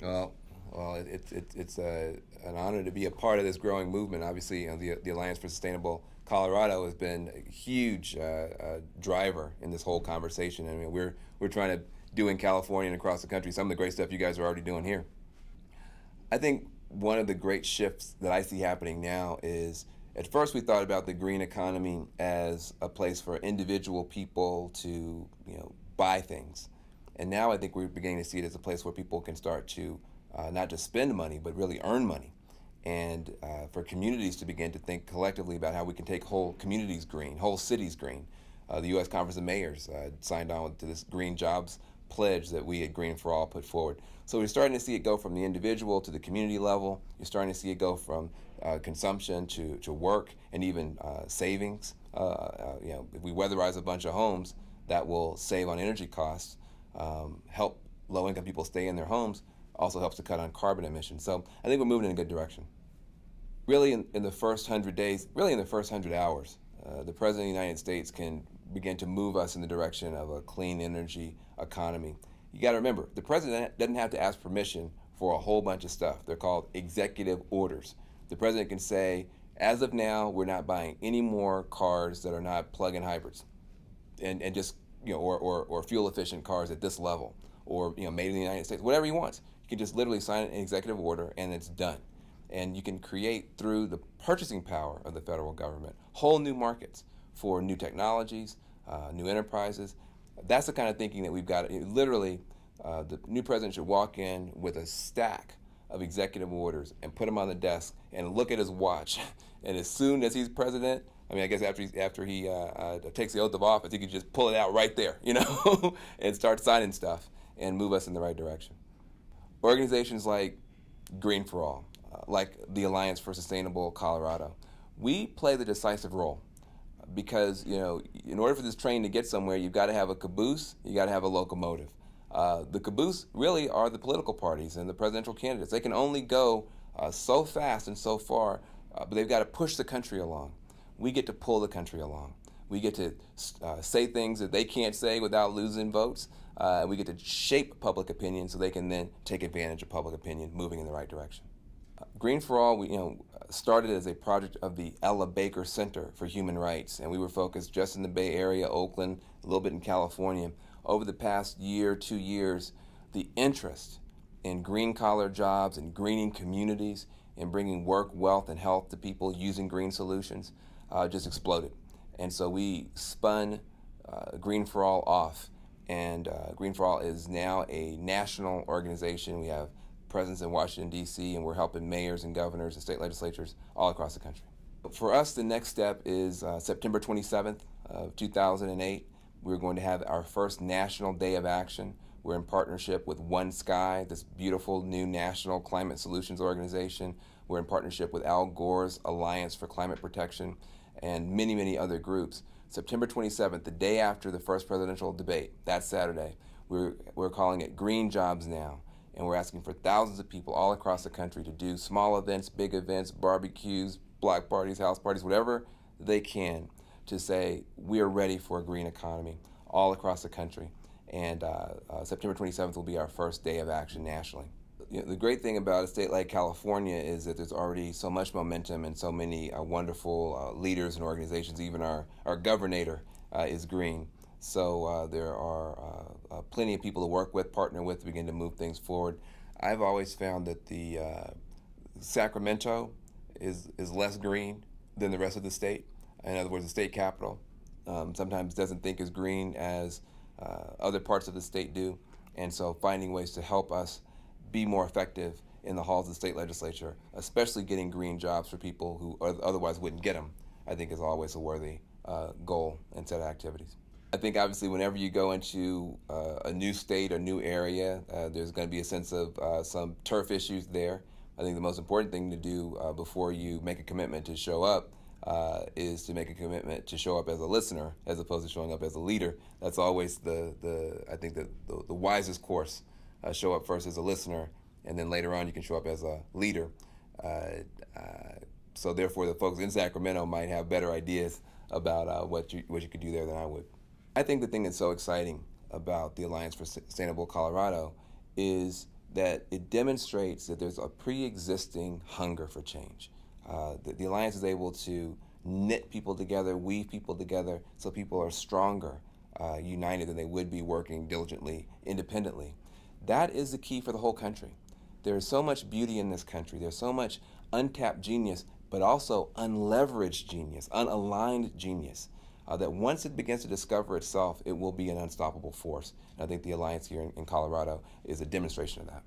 Well, it's an honor to be a part of this growing movement. Obviously, the Alliance for Sustainable Colorado has been a huge driver in this whole conversation. I mean, we're trying to do in California and across the country some of the great stuff you guys are already doing here. I think one of the great shifts that I see happening now is at first we thought about the green economy as a place for individual people to buy things, and now I think we're beginning to see it as a place where people can start to not just spend money but really earn money, and for communities to begin to think collectively about how we can take whole communities green, whole cities green. The U.S. Conference of Mayors signed on to this green jobs pledge that we at Green for All put forward. So we're starting to see it go from the individual to the community level. You're starting to see it go from consumption to work and even savings. If we weatherize a bunch of homes, that will save on energy costs, help low-income people stay in their homes, also helps to cut on carbon emissions. So I think we're moving in a good direction. Really, in the first 100 days, really in the first 100 hours, the President of the United States can begin to move us in the direction of a clean energy economy. You got to remember, the President doesn't have to ask permission for a whole bunch of stuff. They're called executive orders. The President can say, as of now, we're not buying any more cars that are not plug-in hybrids, and just or fuel-efficient cars at this level, or made in the United States, whatever he wants. You can just literally sign an executive order and it's done. And you can create, through the purchasing power of the federal government, whole new markets for new technologies, new enterprises. That's the kind of thinking that we've got. Literally, the new president should walk in with a stack of executive orders and put them on the desk and look at his watch. And as soon as he's president, I mean, I guess after he takes the oath of office, he could just pull it out right there, and start signing stuff and move us in the right direction. Organizations like Green for All, like the Alliance for Sustainable Colorado, we play the decisive role because, in order for this train to get somewhere, you've got to have a caboose, you got to have a locomotive. The caboose really are the political parties and the presidential candidates. They can only go so fast and so far, but they've got to push the country along. We get to pull the country along. We get to say things that they can't say without losing votes. We get to shape public opinion so they can then take advantage of public opinion moving in the right direction. Green for All, we started as a project of the Ella Baker Center for Human Rights, and we were focused just in the Bay Area, Oakland, a little bit in California. Over the past year, 2 years, the interest in green-collar jobs and greening communities and bringing work, wealth, and health to people using green solutions just exploded. And so we spun Green for All off, and Green for All is now a national organization. We have presence in Washington, D.C., and we're helping mayors and governors and state legislatures all across the country. For us, the next step is September 27th of 2008. We're going to have our first National Day of Action. We're in partnership with One Sky, this beautiful new national climate solutions organization. We're in partnership with Al Gore's Alliance for Climate Protection and many, many other groups. September 27th, the day after the first presidential debate, that Saturday, we're calling it Green Jobs Now. And we're asking for thousands of people all across the country to do small events, big events, barbecues, block parties, house parties, whatever they can to say we are ready for a green economy all across the country. And September 27th will be our first day of action nationally. The great thing about a state like California is that there's already so much momentum and so many wonderful leaders and organizations. Even our governor is green. So there are plenty of people to work with, partner with, to begin to move things forward. I've always found that the Sacramento is less green than the rest of the state. In other words, the state capital sometimes doesn't think as green as other parts of the state do. And so finding ways to help us be more effective in the halls of the state legislature, especially getting green jobs for people who otherwise wouldn't get them, I think is always a worthy goal and set of activities. I think obviously whenever you go into a new state or new area, there's going to be a sense of some turf issues there. I think the most important thing to do before you make a commitment to show up is to make a commitment to show up as a listener as opposed to showing up as a leader. That's always I think the wisest course. Show up first as a listener, and then later on you can show up as a leader. So therefore the folks in Sacramento might have better ideas about what you could do there than I would. I think the thing that's so exciting about the Alliance for Sustainable Colorado is that it demonstrates that there's a pre-existing hunger for change. The Alliance is able to knit people together, weave people together, so people are stronger, united, than they would be working diligently, independently. That is the key for the whole country. There is so much beauty in this country. There's so much untapped genius, but also unleveraged genius, unaligned genius, that once it begins to discover itself, it will be an unstoppable force. And I think the Alliance here in Colorado is a demonstration of that.